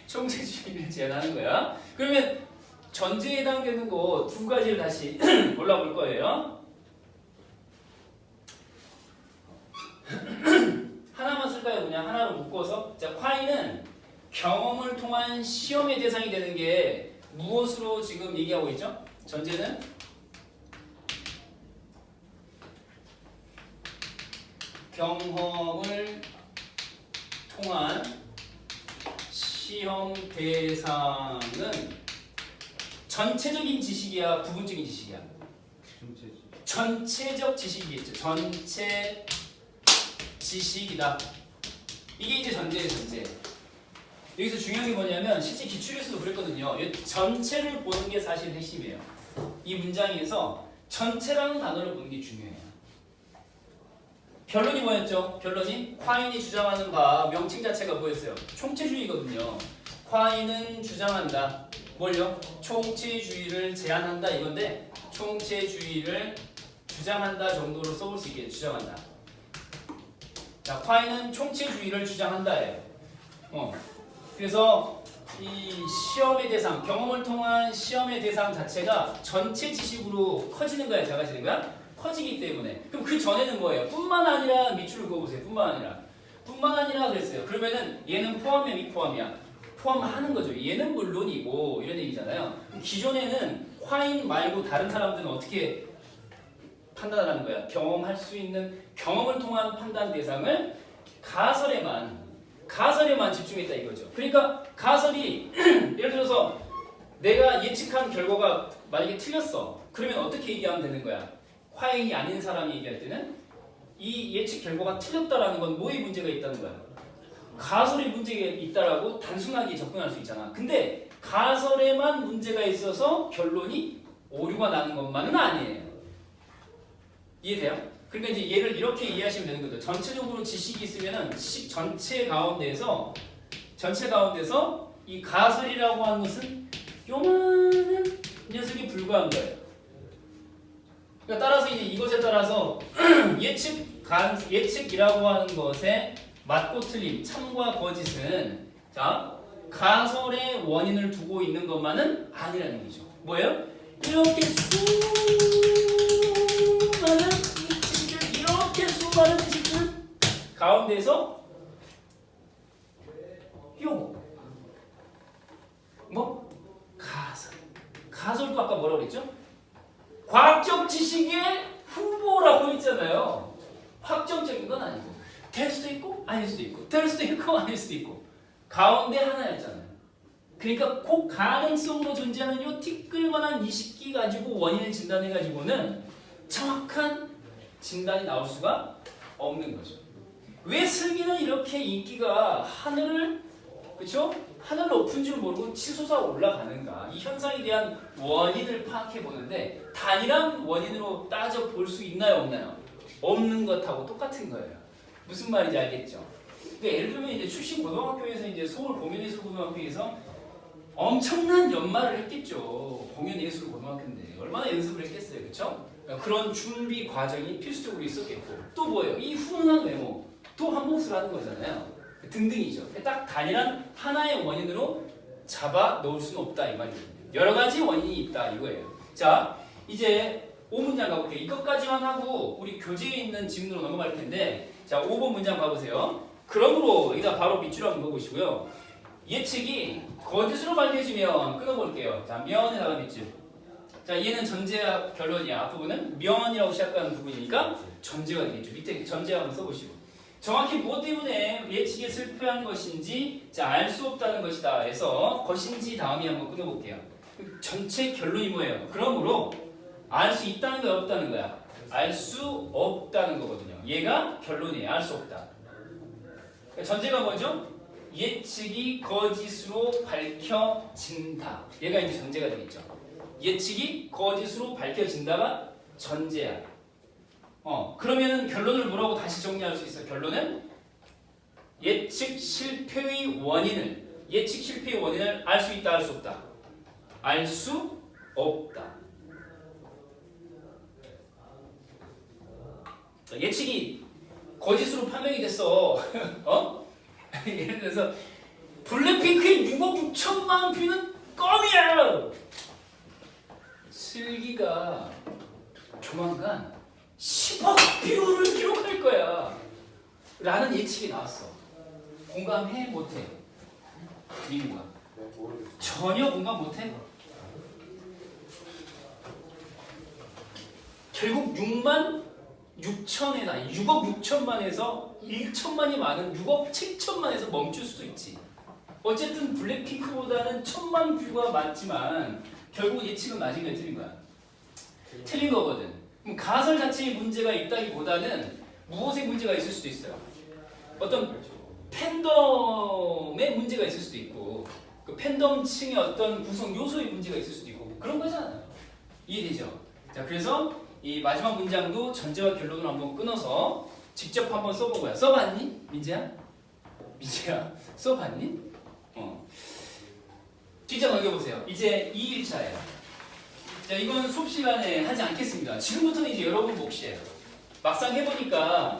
총체주의를 제한하는 거야. 그러면 전제에 해당되는 거 두 가지를 다시 골라볼 거예요. 하나만 쓸까요? 그냥 하나로 묶어서. 자, 화이는 경험을 통한 시험의 대상이 되는 게 무엇으로 지금 얘기하고 있죠? 전제는 경험을 통한 시험 대상은 전체적인 지식이야, 부분적인 지식이야? 전체적 지식이겠죠. 전체 지식이다. 이게 이제 전제의 전제. 여기서 중요한 게 뭐냐면 실제 기출에서도 그랬거든요. 전체를 보는 게 사실 핵심이에요. 이 문장에서 전체라는 단어를 보는 게 중요해요. 결론이 뭐였죠? 결론이 콰인이 주장하는 바 명칭 자체가 뭐였어요? 총체주의거든요. 콰인은 주장한다. 뭘요? 총체주의를 제한한다 이건데 총체주의를 주장한다 정도로 써볼 수 있게 주장한다. 자, 콰인은 총체주의를 주장한다예요. 그래서 이 시험의 대상, 경험을 통한 시험의 대상 자체가 전체 지식으로 커지는 거야, 작아지는 거야? 커지기 때문에. 그럼 그 전에는 뭐예요? 뿐만 아니라 밑줄을 그어보세요. 뿐만 아니라 그랬어요. 그러면은 얘는 포함이야, 미포함이야? 포함하는 거죠. 얘는 물론이고 이런 얘기잖아요. 기존에는 화인 말고 다른 사람들은 어떻게 판단하는 거야? 경험할 수 있는 경험을 통한 판단 대상을 가설에만 집중했다 이거죠. 그러니까 가설이 예를 들어서 내가 예측한 결과가 만약에 틀렸어. 그러면 어떻게 얘기하면 되는 거야? 화인이 아닌 사람이 얘기할 때는 이 예측 결과가 틀렸다라는 건 뭐에 문제가 있다는 거야? 가설에 문제가 있다라고 단순하게 접근할 수 있잖아. 근데 가설에만 문제가 있어서 결론이 오류가 나는 것만은 아니에요. 이해돼요? 그러니까 이제 얘를 이렇게 이해하시면 되는 거죠. 전체적으로 지식이 있으면은 지식 전체 가운데서 이 가설이라고 하는 것은 요만한 녀석이 불과한 거예요. 그러니까 따라서 이제 이것에 따라서 예측이라고 하는 것에 맞고 틀림, 참과 거짓은 자 가설의 원인을 두고 있는 것만은 아니라는 얘기죠. 뭐예요? 이렇게 수많은 지식들 가운데서 가설도 아까 뭐라고 그랬죠? 과학적 지식의 후보라고 했잖아요. 확정적인 건 아니고 될 수도 있고 아닐 수도 있고 될 수도 있고 아닐 수도 있고 가운데 하나였잖아요. 그러니까 그 가능성으로 존재하는 요 티끌만한 이 식기 가지고 원인을 진단해가지고는 정확한 진단이 나올 수가 없는 거죠. 왜 슬기는 이렇게 인기가 하늘을 높은 줄 모르고 치솟아 올라가는가? 이 현상에 대한 원인을 파악해 보는데 단일한 원인으로 따져 볼 수 있나요, 없나요? 없는 것하고 똑같은 거예요. 무슨 말인지 알겠죠? 그러니까 예를 들면 이제 출신 고등학교에서 이제 서울 공연예술고등학교에서 엄청난 연마를 했겠죠. 공연예술고등학교인데 얼마나 연습을 했겠어요, 그렇죠? 그런 준비 과정이 필수적으로 있었겠고 또 뭐예요? 이 훈훈한 외모 또 한 몫을 하는 거잖아요. 등등이죠. 딱 단일한 하나의 원인으로 잡아 넣을 수는 없다 이 말이거든요. 여러 가지 원인이 있다 이거예요. 자, 이제 5문장 가볼게요. 이것까지만 하고 우리 교재에 있는 질문으로 넘어갈 텐데 자, 5번 문장 봐보세요. 그러므로 여기다 바로 밑줄 한번 그어보시고요. 예측이 거짓으로 밝혀지면 끊어볼게요. 자, 면에다가 밑줄. 자, 얘는 전제야 결론이야. 앞부분은 면이라고 시작하는 부분이니까 전제가 되겠죠. 밑에 전제 한번 써보시고. 정확히 무엇 때문에 예측에 실패한 것인지 알 수 없다는 것이다 해서 것인지 다음에 한번 끊어볼게요. 전체 결론이 뭐예요? 그러므로 알 수 있다는 거야 없다는 거야? 알 수 없다는 거거든요. 얘가 결론이에요. 알 수 없다. 전제가 뭐죠? 예측이 거짓으로 밝혀진다. 얘가 이제 전제가 되겠죠. 예측이 거짓으로 밝혀진다가 전제야. 그러면은 결론을 뭐라고 다시 정리할 수 있어? 결론은 예측 실패의 원인을 예측 실패의 원인을 알 수 있다, 알 수 없다? 알 수 없다. 예측이 거짓으로 판명이 됐어. 어? 예를 들어서 블랙핑크의 6억 6천만 뷰는 껌이야. 슬기가 조만간 10억 뷰를 기록할 거야. 라는 예측이 나왔어. 공감해? 못해? 민구가 전혀 공감 못해? 결국 6만 6천에나 6억 6천만에서 1천만이 많은 6억 7천만에서 멈출 수도 있지. 어쨌든 블랙핑크보다는 1000만 뷰가 많지만 결국 예측은 맞은 거야, 틀린 거야? 틀린 거거든. 그럼 가설 자체에 문제가 있다기보다는 무엇에 문제가 있을 수도 있어요. 어떤 팬덤에 문제가 있을 수도 있고 그 팬덤층의 어떤 구성 요소에 문제가 있을 수도 있고 그런 거잖아요. 이해되죠? 자, 그래서 이 마지막 문장도 전제와 결론을 한번 끊어서 직접 한번 써본 거야. 써봤니? 민재야? 민재야, 써봤니? 뒷장 넘겨보세요. 이제 2일차예요. 자, 이건 수업 시간에 하지 않겠습니다. 지금부터는 이제 여러분 몫이에요. 막상 해보니까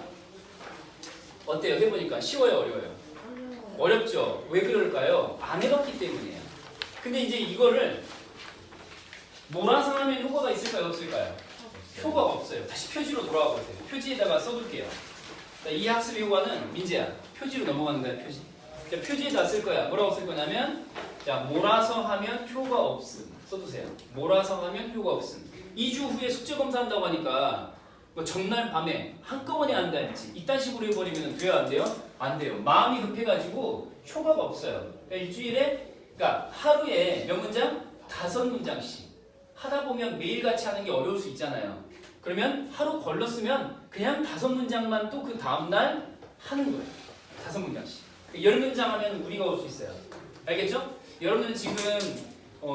어때요? 해보니까 쉬워요, 어려워요? 어렵죠? 왜 그럴까요? 안 해봤기 때문이에요. 근데 이제 이거를 몰아서 하면 효과가 있을까요? 없을까요? 효과가 없어요. 다시 표지로 돌아와 보세요. 표지에다가 써둘게요. 자, 이 학습의 효과는 민재야, 표지로 넘어가는 거야, 표지. 자, 표지에다 쓸 거야. 뭐라고 쓸 거냐면, 자, 몰아서 하면 효과 없음. 써두세요. 몰아서 하면 효과 없음. 2주 후에 숙제 검사한다고 하니까 뭐 전날 밤에 한꺼번에 한다 했지. 이딴 식으로 해버리면 돼요, 안 돼요? 안 돼요. 마음이 급해가지고 효과가 없어요. 그러니까 일주일에, 그러니까 하루에 몇 문장? 5문장씩. 하다 보면 매일같이 하는 게 어려울 수 있잖아요. 그러면 하루 걸렀으면 그냥 5문장만 또 그 다음날 하는 거예요. 5문장씩. 10문장 하면 무리가 올 수 있어요. 알겠죠? 여러분들은 지금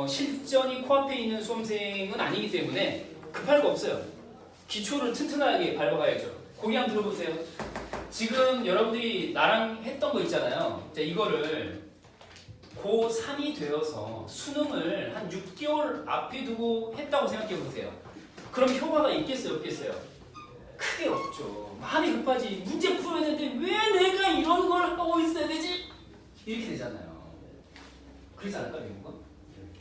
실전이 코앞에 있는 수험생은 아니기 때문에 급할 거 없어요. 기초를 튼튼하게 밟아가야죠. 고개 한번 들어보세요. 지금 여러분들이 나랑 했던 거 있잖아요. 자, 이거를 고3이 되어서 수능을 한 6개월 앞에 두고 했다고 생각해 보세요. 그럼 효과가 있겠어요, 없겠어요? 크게 없죠. 마음이 급하지. 문제 풀어야 되는데 왜 내가 이런 걸 하고 있어야 되지? 이렇게 되잖아요. 그러지 않을까, 민구가?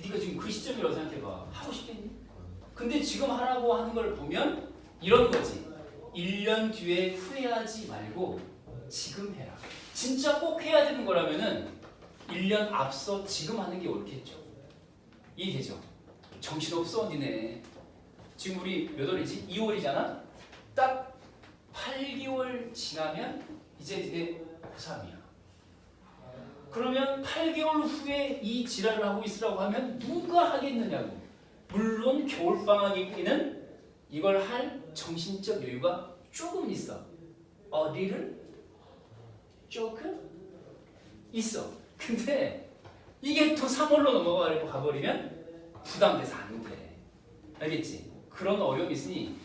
네가 지금 그 시점이라고 생각해봐. 하고 싶겠니? 근데 지금 하라고 하는 걸 보면 이런 거지. 1년 뒤에 후회하지 말고 지금 해라. 진짜 꼭 해야 되는 거라면은 1년 앞서 지금 하는 게 옳겠죠. 이해되죠? 정신없어 니네. 지금 우리 몇 월이지? 2월이잖아? 딱 8개월 지나면 이제 고3이야. 그러면 8개월 후에 이 지랄을 하고 있으라고 하면 누가 하겠느냐고. 물론 겨울방학에는 이걸 할 정신적 여유가 조금 있어. 어디를? 조금? 있어. 근데 이게 또 3월로 넘어가고 가버리면 부담돼서 안 돼. 알겠지? 그런 어려움이 있으니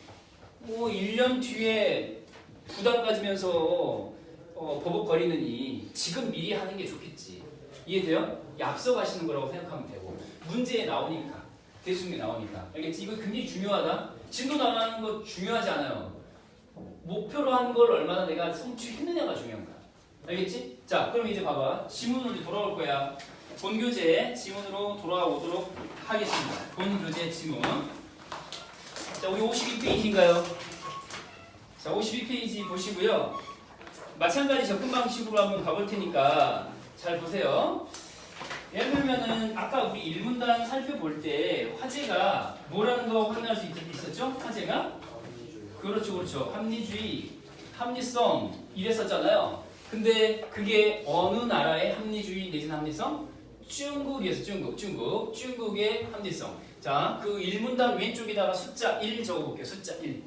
뭐 1년 뒤에 부담 가지면서 버벅거리느니 지금 미리 하는 게 좋겠지. 이해돼요? 앞서 가시는 거라고 생각하면 되고 문제에 나오니까 대수능에 나오니까 알겠지? 이거 굉장히 중요하다. 진도 나가는 거 중요하지 않아요. 목표로 한 걸 얼마나 내가 성취했느냐가 중요한 거야. 알겠지? 자, 그럼 이제 봐봐. 지문으로 이제 돌아올 거야. 본 교재 지문으로 돌아오도록 하겠습니다. 본 교재 지문. 자, 우리 52페이지인가요? 자, 52페이지 보시고요. 마찬가지 접근 방식으로 한번 가볼 테니까 잘 보세요. 예를 들면은 아까 우리 1문단 살펴볼 때 화제가 뭐라는 거 확인할 수 있었죠? 화제가? 그렇죠, 그렇죠. 합리주의, 합리성 이랬었잖아요. 근데 그게 어느 나라의 합리주의 내지는 합리성? 중국이었어, 중국의 합리성. 자, 그 1문단 왼쪽에다가 숫자 1 적어볼게요. 숫자 1.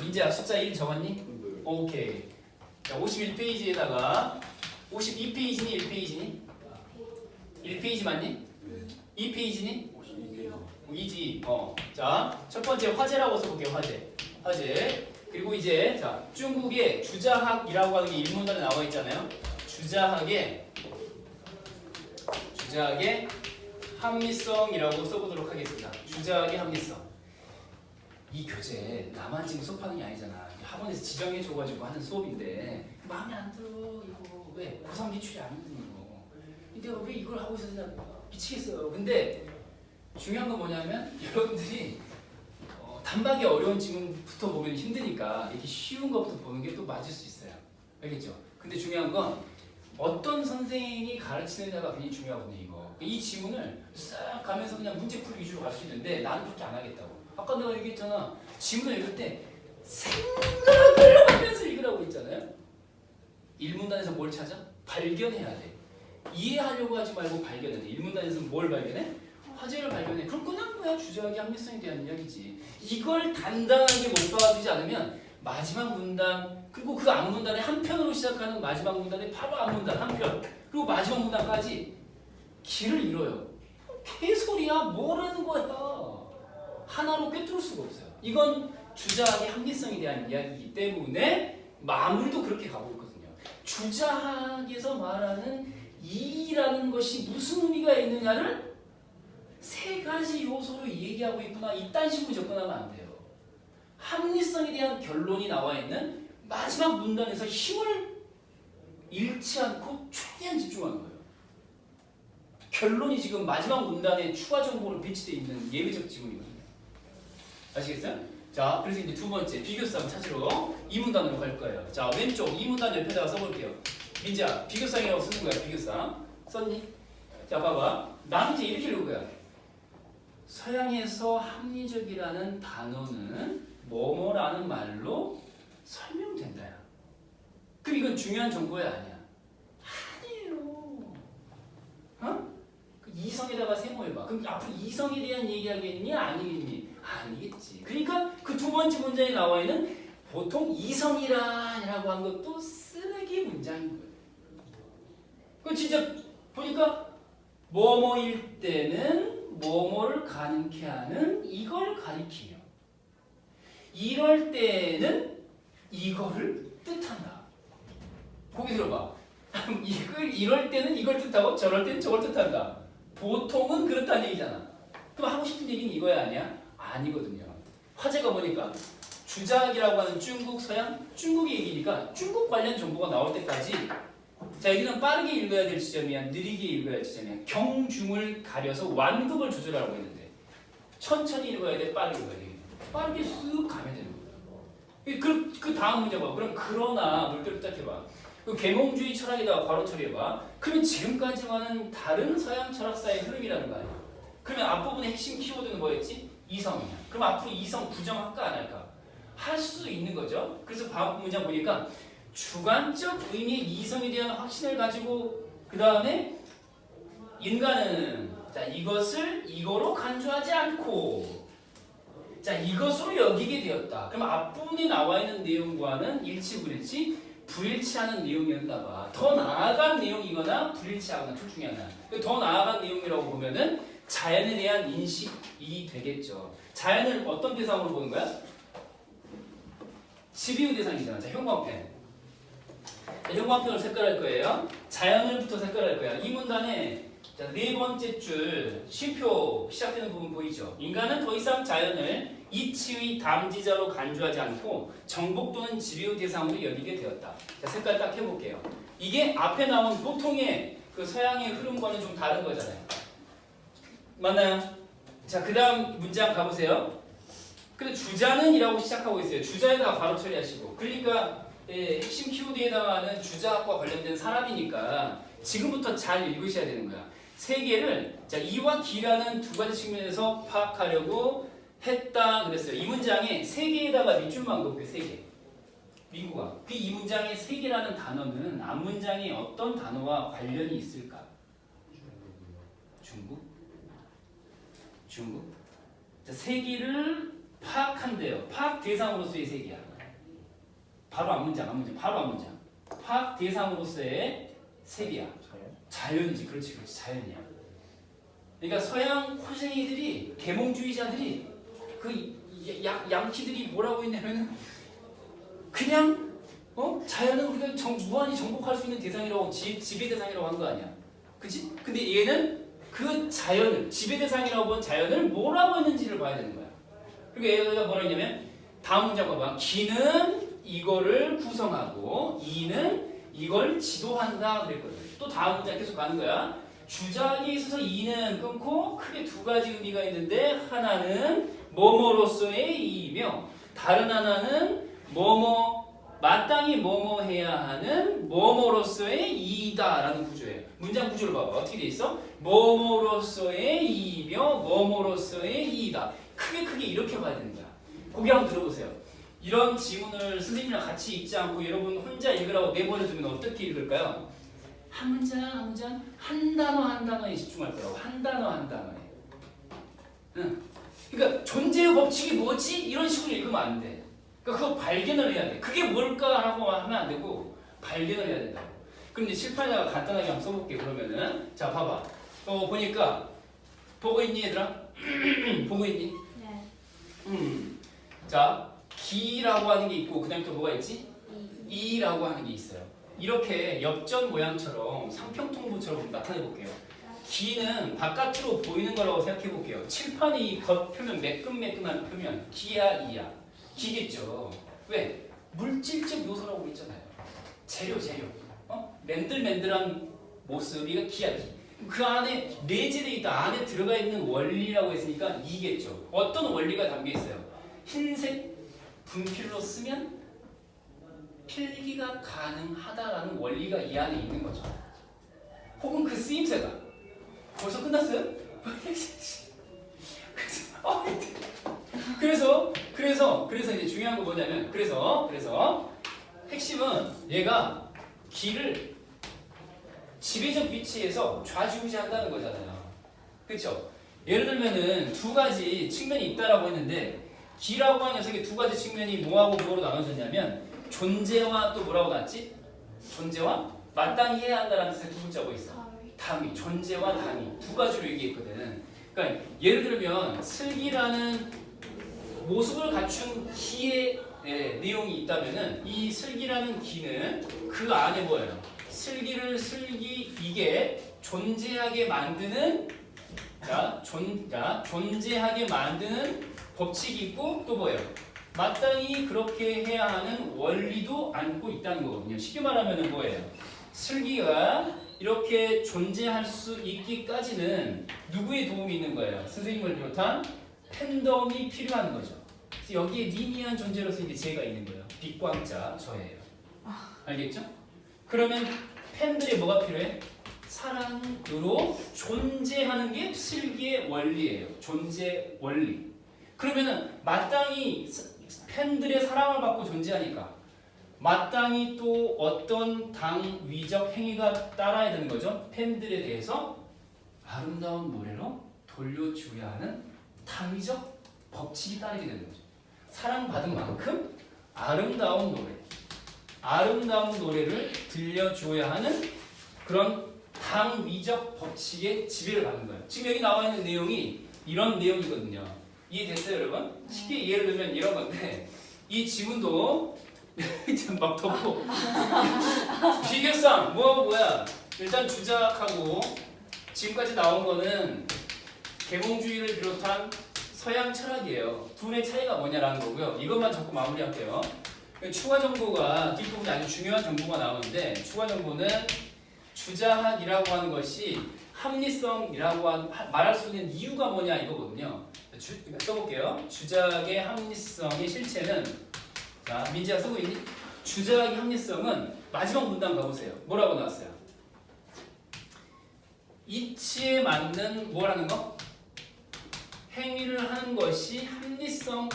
민재야, 숫자 1 적었니? 오케이. 자, 51페이지에다가 52페이지니 1페이지니? 1페이지 맞니? 2페이지니? 2지. 자, 첫 번째 화제라고 써볼게요. 화제. 그리고 이제 자, 중국의 주자학이라고 하는 게 1문단에 나와 있잖아요. 주자학의 주작의 합리성이라고 써보도록 하겠습니다. 주작의 합리성. 이 교재 나만 지금 수업하는 게 아니잖아. 학원에서 지정해줘가지고 하는 수업인데 마음에 안 들어. 이거 왜? 고3 기출이 아니거든 이거. 내가 왜 이걸 하고 있었냐 미치겠어요. 근데 중요한 건 뭐냐면 여러분들이 단박에 어려운 질문부터 보면 힘드니까 이렇게 쉬운 것부터 보는 게 또 맞을 수 있어요. 알겠죠? 근데 중요한 건 어떤 선생님이 가르치느냐가 굉장히 중요하거든요. 이거. 이 지문을 싹 가면서 그냥 문제풀이 위주로 갈 수 있는데 나는 그렇게 안 하겠다고. 아까 내가 얘기했잖아. 지문을 읽을 때 생각을 하면서 읽으라고 했잖아요. 1문단에서 뭘 찾아? 발견해야 돼. 이해하려고 하지 말고 발견해야 돼. 1문단에서 뭘 발견해? 화제를 발견해. 그럼 그냥 뭐야? 주작의 합리성에 대한 이야기지. 이걸 단단하게 못 받아주지 않으면 마지막 문단 그리고 그 앞문단의 한 편으로 시작하는 마지막 문단의 바로 앞문단 한 편 그리고 마지막 문단까지 길을 잃어요. 개소리야. 뭐라는 거야. 하나로 꿰뚫을 수가 없어요. 이건 주작의 합리성에 대한 이야기이기 때문에 마무리도 그렇게 가고 있거든요. 주작에서 말하는 이라는 것이 무슨 의미가 있느냐를 세 가지 요소로 얘기하고 있구나. 이딴 식으로 접근하면 안 돼요. 합리성에 대한 결론이 나와 있는 마지막 문단에서 힘을 잃지 않고 최대한 집중하는 거예요. 결론이 지금 마지막 문단에 추가 정보로 배치되어 있는 예외적 지문이거든요. 아시겠어요? 자, 그래서 이제 두 번째 비교쌍 찾으러 이 문단으로 갈 거예요. 자, 왼쪽 이 문단 옆에다가 써볼게요. 민지야, 비교쌍이라고 쓰는 거야. 비교쌍 썼니? 자, 봐봐. 나는 이제 이렇게 읽을 거야. 서양에서 합리적이라는 단어는 뭐뭐라는 말로 설명된다야. 그럼 이건 중요한 정보야 아니야? 아니에요. 어? 그 이성에다가 세모해봐. 그럼 앞으로 이성에 대한 얘기하겠니? 아니겠니? 아니겠지. 그러니까 그 두 번째 문장에 나와 있는 보통 이성이란이라고 한 것도 쓰레기 문장인 거예요. 그 진짜 보니까 뭐뭐일 때는 뭐뭐를 가능케 하는 이걸 가리키며 이럴 때는 이거를 뜻한다. 거기 들어봐. 이럴 때는 이걸 뜻하고 저럴 때는 저걸 뜻한다. 보통은 그렇다는 얘기잖아. 그럼 하고 싶은 얘기는 이거야 아니야? 아니거든요. 화제가 뭐니까 주작이라고 하는 중국, 서양, 중국의 얘기니까 중국 관련 정보가 나올 때까지 자 여기는 빠르게 읽어야 될 지점이야, 느리게 읽어야 할 지점이야. 경중을 가려서 완급을 조절하라고 했는데 천천히 읽어야 돼, 빠르게 읽어야 돼. 빠르게 쓱 가면 되는 거야. 그 다음 문제 봐. 그럼 그러나 물결을 딱 해봐. 그 계몽주의 철학에다가 괄호 처리해봐. 그러면 지금까지와는 다른 서양 철학사의 흐름이라는 거 아니야. 그러면 앞부분의 핵심 키워드는 뭐였지? 이성이야. 그럼 앞으로 이성 부정할까 안 할까? 할 수 있는 거죠. 그래서 다음 문장 보니까 주관적 의미의 이성에 대한 확신을 가지고 그 다음에 인간은 자 이것을 이거로 간주하지 않고 자 이것으로 여기게 되었다. 그럼 앞부분에 나와 있는 내용과는 일치불일치 불일치하는 내용이었나 봐. 더 나아간 내용이거나 불일치하거나 둘 중에 하나. 더 나아간 내용이라고 보면은 자연에 대한 인식이 되겠죠. 자연을 어떤 대상으로 보는 거야? 지비유 대상이잖아. 자, 형광펜. 자, 형광펜으로 색깔할 거예요. 자연을부터 색깔할 거야. 이 문단에 자, 네 번째 줄 쉼표 시작되는 부분 보이죠? 인간은 더 이상 자연을 이치의 담지자로 간주하지 않고 정복 또는 지비유 대상으로 여기게 되었다. 자, 색깔 딱 해볼게요. 이게 앞에 나온 보통의 그 서양의 흐름과는 좀 다른 거잖아요. 맞나요? 자, 그 다음 문장 가보세요. 근데 주자는 이라고 시작하고 있어요. 주자에다가 바로 처리하시고. 그러니까 핵심 키워드에 해당하는 주자과 관련된 사람이니까 지금부터 잘 읽으셔야 되는 거야. 세계를 자 이와 기라는 두 가지 측면에서 파악하려고 했다 그랬어요. 이 문장에 세계에다가 밑줄만 그을게요. 세계. 민구가. 그 이 문장에 세계라는 단어는 앞 문장에 어떤 단어와 관련이 있을까? 중국? 중국? 자, 세계를 파악한대요. 파악 대상으로서의 세계야. 바로 앞문장, 바로 앞문장. 파악 대상으로서의 세계야. 자연이지, 그렇지, 자연이야. 그러니까 서양 호생이들이, 계몽주의자들이, 그 양키들이 뭐라고 했냐면은 그냥 자연은 우리가 무한히 정복할 수 있는 대상이라고 지배 대상이라고 한 거 아니야. 그치? 근데 얘는 그 자연을 지배대상이라고 본 자연을 뭐라고 했는지를 봐야 되는 거야. 그러니까 얘가 뭐라 했냐면 다음 문장 봐봐. 기는 이거를 구성하고 이는 이걸 지도한다 그랬거든. 또 다음 문장 계속 가는 거야. 주작에 있어서 이는 끊고 크게 두 가지 의미가 있는데 하나는 뭐뭐로서의 이이며 다른 하나는 뭐뭐 마땅히 뭐뭐 해야 하는 뭐뭐로서의 이이다라는 구조예요. 문장 구조를 봐봐. 어떻게 돼 있어? 뭐뭐로서의 이이며 뭐뭐로서의 이이다. 크게 이렇게 봐야 되는 거야. 고개 한번 들어보세요. 이런 지문을 선생님이랑 같이 읽지 않고 여러분 혼자 읽으라고 내버려두면 어떻게 읽을까요? 한 문장 한 단어에 집중할 거라고. 한 단어에. 응. 그러니까 존재의 법칙이 뭐지? 이런 식으로 읽으면 안 돼. 그러니까 그거 발견을 해야 돼. 그게 뭘까라고 하면 안 되고 발견을 해야 된다고. 그럼 이제 칠판에다가 간단하게 한번 써볼게. 그러면은 자 봐봐. 보니까 보고 있니 얘들아? 보고 있니? 네. 자 기라고 하는 게 있고 그다음에 또 뭐가 있지? 이라고 하는 게 있어요. 이렇게 엽전 모양처럼 상평통보처럼 나타내 볼게요. 기는 바깥으로 보이는 거라고 생각해 볼게요. 칠판의 이 겉표면 매끈매끈한 표면 기야 이야. 기겠죠. 왜? 물질적 요소라고 있잖아요. 재료. 맨들맨들한 모습이 기야 기. 그 안에 내재되어 있다. 안에 들어가 있는 원리라고 했으니까 이겠죠. 어떤 원리가 담겨 있어요? 흰색 분필로 쓰면 필기가 가능하다라는 원리가 이 안에 있는 거죠. 혹은 그 쓰임새가 벌써 끝났어요? 그래서 이제 중요한 거 뭐냐면 그래서 핵심은 얘가 기를 지배적 위치에서 좌지우지한다는 거잖아요. 그렇죠? 예를 들면은 두 가지 측면이 있다라고 했는데 기라고 하는 녀석의 두 가지 측면이 뭐하고 뭐로 나눠졌냐면 존재와 또 뭐라고 나왔지? 존재와 마땅히 해야 한다라는 뜻의 두 문자고 있어. 당위, 존재와 당위 두 가지로 얘기했거든. 그러니까 예를 들면 슬기라는 모습을 갖춘 기의 내용이 있다면은 이 슬기라는 기는 그 안에 뭐예요? 슬기를 이게 존재하게 만드는 존재하게 만드는 법칙이 있고 또 뭐예요? 마땅히 그렇게 해야 하는 원리도 안고 있다는 거거든요. 쉽게 말하면 뭐예요? 슬기가 이렇게 존재할 수 있기까지는 누구의 도움이 있는 거예요? 선생님을 비롯한 팬덤이 필요한 거죠. 그래서 여기에 미미한 존재로서 이제 제가 있는 거예요. 빛광자 저예요. 알겠죠? 그러면 팬들이 뭐가 필요해? 사랑으로 존재하는 게 슬기의 원리예요. 존재 원리. 그러면은 마땅히 팬들의 사랑을 받고 존재하니까 마땅히 또 어떤 당위적 행위가 따라야 되는 거죠. 팬들에 대해서 아름다운 노래로 돌려줘야 하는 당위적 법칙이 따르게 되는 거죠. 사랑받은 만큼 아름다운 노래를 들려줘야 하는 그런 당위적 법칙의 지배를 받는 거예요. 지금 여기 나와 있는 내용이 이런 내용이거든요. 이해됐어요, 여러분? 쉽게 예를 들면 이런 건데 이 지문도 막 덮고 비교상 뭐야? 일단 주작하고 지금까지 나온 거는 계몽주의를 비롯한 서양 철학이에요. 둘의 차이가 뭐냐라는 거고요. 이것만 적고 마무리할게요. 추가 정보가 뒷부분에 아주 중요한 정보가 나오는데 추가 정보는 주자학이라고 하는 것이 합리성이라고 말할 수 있는 이유가 뭐냐 이거거든요. 써볼게요. 주자학의 합리성의 실체는 자 민지야 쓰고 있니? 주자학의 합리성은 마지막 문단 가보세요. 뭐라고 나왔어요? 이치에 맞는 뭐라는 거? 행위를 하는 것이 합리성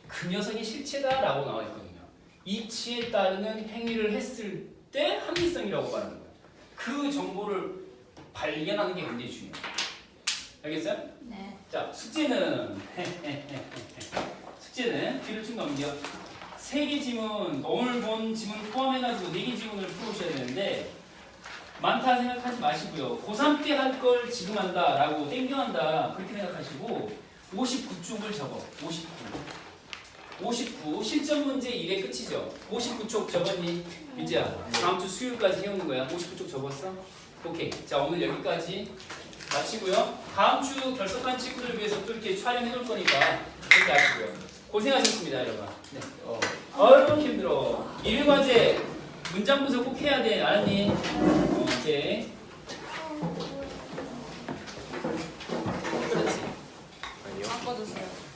그 녀석의 실체다라고 나와 있거든요. 이치에 따르는 행위를 했을 때 합리성이라고 말하는 거예요. 그 정보를 발견하는 게 굉장히 중요해요. 알겠어요? 네. 자, 숙제는 뒤를 쭉 넘겨. 3개 지문, 오늘 본 지문 포함해가지고 4개 지문을 풀어오셔야 되는데 많다 생각하지 마시고요. 고3 때 할 걸 지금 한다라고 땡겨한다 그렇게 생각하시고 59쪽을 적어. 59 실전 문제 1의 끝이죠. 59쪽 적었니? 민지야 다음 주 수요일까지 해오는 거야. 59쪽 적었어? 오케이. 자 오늘 여기까지 마치고요. 다음 주 결석한 친구들을 위해서 또 이렇게 촬영해 놓을 거니까 그렇게 하시고요. 고생하셨습니다, 여러분. 네. 어휴 힘들어. 일일 과제 문장 분석 꼭 해야 돼, 알았니? 오케이. 그렇지. 바꿔주세요.